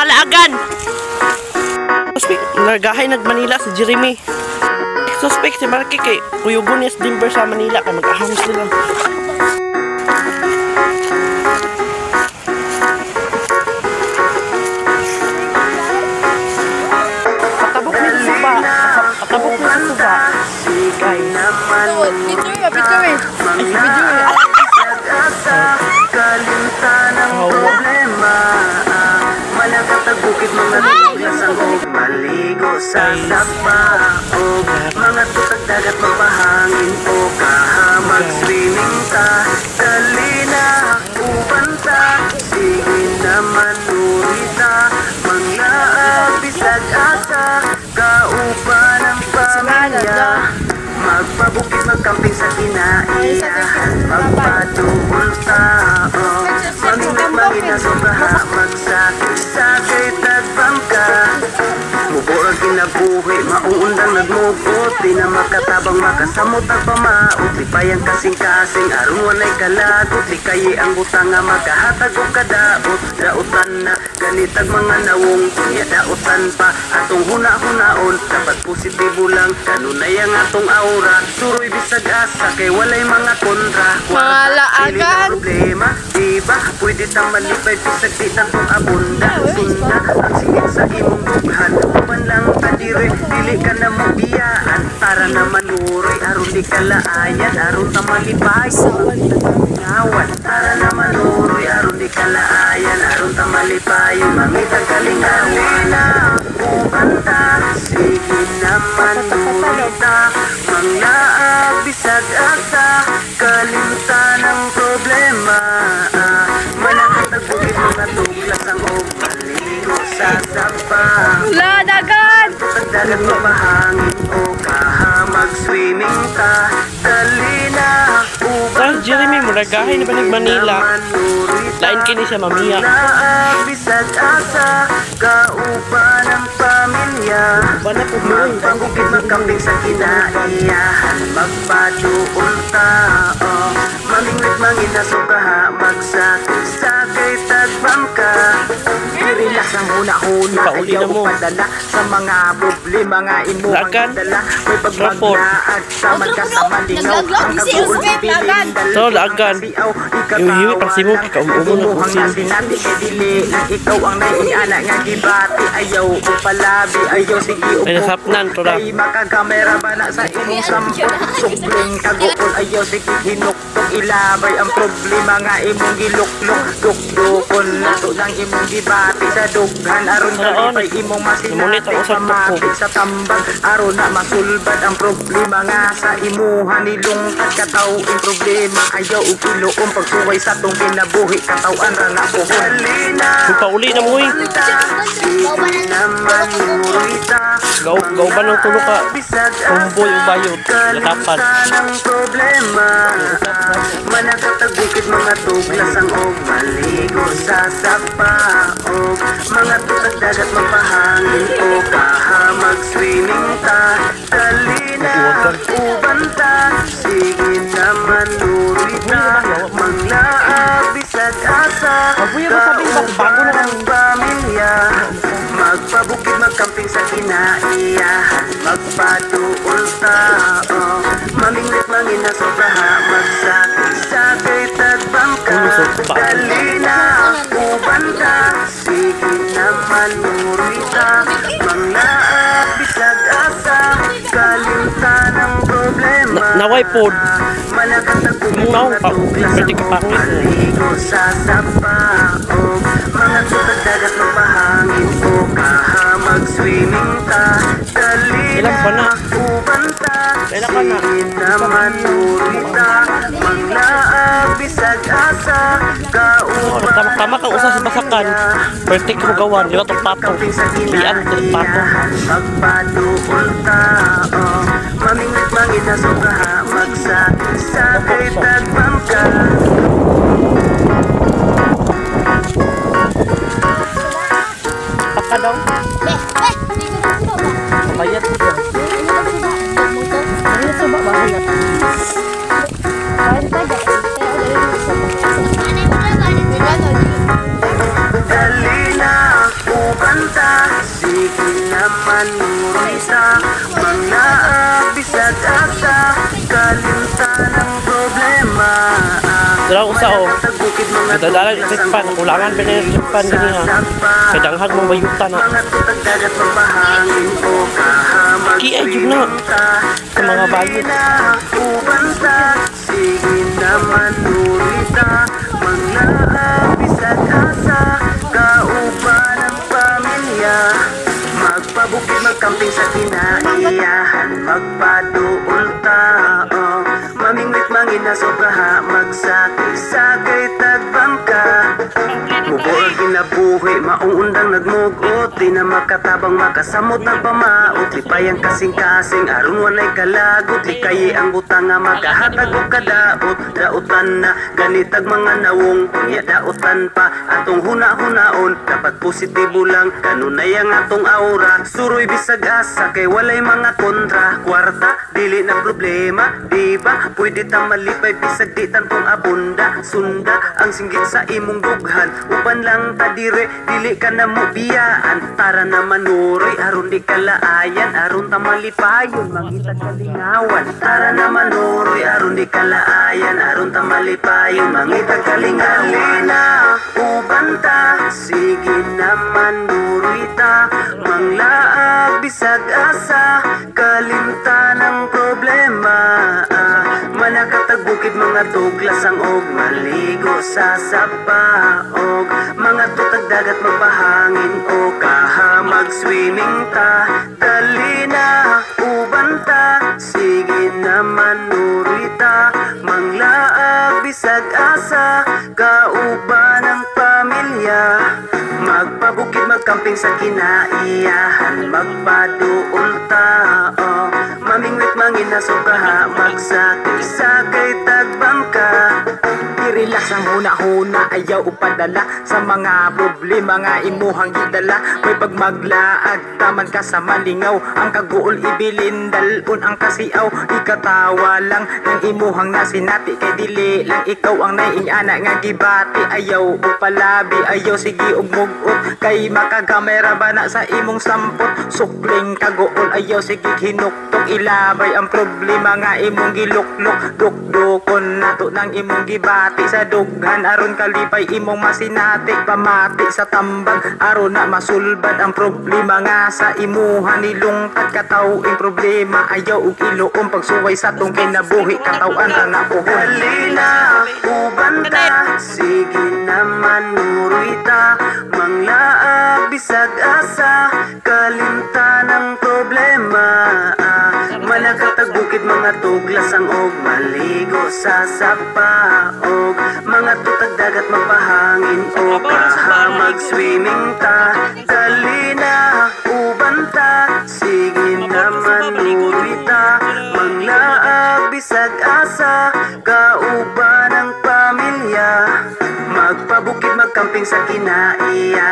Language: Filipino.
Malaagan. Suspect, nagahay nag-Manila si Jeremy. Suspect si Marky kay Kuyugon yes Denver sa Manila kay mag-ahamos nila. Patabok nito suba. Patabok nito suba. Guys. Picture eh. Kalimtan ang problema. Malakatag bukid mga lugas ang maligo sa sapa. Mga tutag dagat magpahangin o kahamag swimming ka. Dali na ubanta. Sige naman urita. Mga bisag asa. Kaupan ang pamilya. Magpabukid magkamping sa kinaiyahan. Magpatuol tao. Mamingit na sobraha. Magsakit-sakay tagbang ka. Muburag kinabuhi. Mauundang nagmugot. Di na makatabang makasamot ang pamaot. Di payang kasing-kasing. Aron walay kalagot. Di kayi ang butang nga makahatag o kadaot. Dautan na ganitag mga nawong. Kunya dautan pa. Atong huna-hunaon. Dapat positibo lang. Kanunay ang atong aura. Suroy bisag asa. Kay walay mga kontra. Mga laagan. Problema. Diba? Pwede tang malipay. Bisag di na kung abunda. Sunda. Ang singit sa imong dughan. Uban lang kadire. Dili ka na mabiyaan. Para na manuroy. Aron di ka laayan. Aron ta malipay. Ngawan. Para na manuroy. Aron di ka laayan. Aron ta malipay. Mangitag kalingawan na. Ubanta. Sige naman urita. Mga bisag asa. Kalimtan ang problema. Manakatag bukid mga tuglas ang maligo sa sapa. Ladagan! Dagat mamahangin o kahamag swimming ka. Dali na Saan Jeremy mo nagahay na ba nag-Manila? Lain kini siya mamiya. bisag asa. Kaupan ang pamilya. Magpabukid magkamping sa kinaiyahan. Magpatuol tao. Mamingwit manginasokaha. Magsakit-sakay tagbang ka. Relax ang huna-huna. Pauli na mo. Padala sa mga problema nga imuhang Lagan. dala. May Rapport. pagmaglaag sa magkasama lingaw. Naglaglag, Ang si kabuol Usbek, lagan. So, lagan. Iwiwi pa si mo. Kikaumumo na kung sino. Sinati kay dili. Ikaw ang naiingana nga gibati. Ayaw o palabi. Ayaw sige o Ay, nasapnan to na. Ay makakamera ba na sa imong sampot. Subling kagoon. Ayaw sige hinuktok. Ilabay ang problema nga imong giluklok. Dukdukon na to ng imong gibati. Sa dughan aron kalipay imong Numulit masinati. ako sa Pamati buko. sa tambag aron na masulbad ang problema nga sa imuha nilungkat kataw ang problema ayaw og iluom pagsuway sa tong kinabuhi katawan ra na buhon halina Pauli na mo eh. naman murita Gauban ng tulo ka. Kumboy o bayot. Latapan. ng problema manakatag bukid mga tuglas ang og maligo sa sapa og mga tutag dagat mapahangin o kahamag swimming ta dali na ubanta sige naman urita manglaag bisag asa kauban ang pamilya magpabukid magkamping sa kinaiyahan magpatuol tao mamingwit manginasobraha magsakit-sakay tagbang ka dali na ubanta sige naman urita manglaag bisag asa kalimtan ang problema Naway pod. malakatag Munaw pa. Pwede ka pangit mo. maligo sa sapa o mga tutag dagat magpahangin o kahamag swimming ka dali Ilan pa na? ubanta Kailan ka na? sige naman urita manglaag bisag asa kauban Tama kang usa sa basakan. Pwede ka mo gawan. Di ba itong pato? Lian ito ng pato. magpatuol tao mamingit manginasobraha magsakit-sakay tagbang ka Paka daw. Bayad ko. dali na sige naman nurita, mga bisag asa, kalimtan ang problema. Dala ko sa o. Nadadalan yung pan. Kulangan pa na yung pan ganyan ha. Kadanghag mong bayuta na. Kiay yun na. Sa mga bayot. Sige naman nurita, mga bisag asa, kauban ang pamilya. Magpabukid, magkamping sa kinaiyahan, magpaduol tao, mamingwit manginasobraha, magsakay-sakay tagbangka. Bubol ginabuhi, maungundang nagmugot, di na makatabang makasamot nagpamaot, lipayang kasing-kasing, aron walay kalagot, likayi ang butang nga makahatag o kadaot, dautan na ganitag mga nawong, kunya dautan pa, atong huna-hunaon, dapat positibo lang, kanunay ang atong aura, suroy bisag asa, kay walay mga kontra, kwarta, dili na problema, diba, pwede ta malipay, bisag di tantong abunda, sunda, ang singgit sa imong dughan, upan lang ta dire, dili ka na mo biyaan, tara na manuroy, aron di kalaayan, aron ta malipayon, mangitag kalingawan, tara na manuroy, aron di kalaayan, aron ta malipayon, mangitag kalingawan na, uban ta, sige naman nuroy ta, manglaag bisag asa, kalimtan ang problema, manakatag bukid mga tuglas ang og, maligo sa sapaog, mga tutag dagat magpahangin o kaha mag-swimming ta, dali na uban ta, sige naman nurita, manglaag bisag asa, kauban ang pamilya. Magpabukid, magkamping sa kinaiyahan, magpaduol tao, mamingwit manginasobraha, magsakay-sakay tagbangka. I-relax ang huna-huna, ayaw upadala sa mga problema nga imuhang gidala. May pagmaglaag, taman ka sa malingaw, ang kaguol ibilin, dalon ang kasiaw. Ikatawa lang ng imuhang nasinati, kay dili lang ikaw ang naiingana nga gibati. Ayaw upalabi, ayaw sige og mugot, kay makagamera ba na sa imong sampot. Sukling kaguol, ayaw sige hinuktok, ilabay ang problema nga imong giluklok. Dukdukon nato ng imong gibati sa dughan, aron kalipay imong masinati. Pamati sa tambag, aron na masulbad ang problema nga sa imuha. Nilungtad katawing problema, ayaw og iluom, pagsuway sa tong kinabuhi, katawan ang napuhon. Dali na uban ta, sige naman nurita, manglaag bisag asa, kalimtan ang problema. Manakatag bukid, mga tuglas ang og, maligo sa sapaog, mga tutag dagat magpahangin o kaha mag-swimming ta, dali na uban ta, sige naman nurita, manglaag bisag asa, kauban ang pamilya. Magpabukid, magkamping sa kinaiya.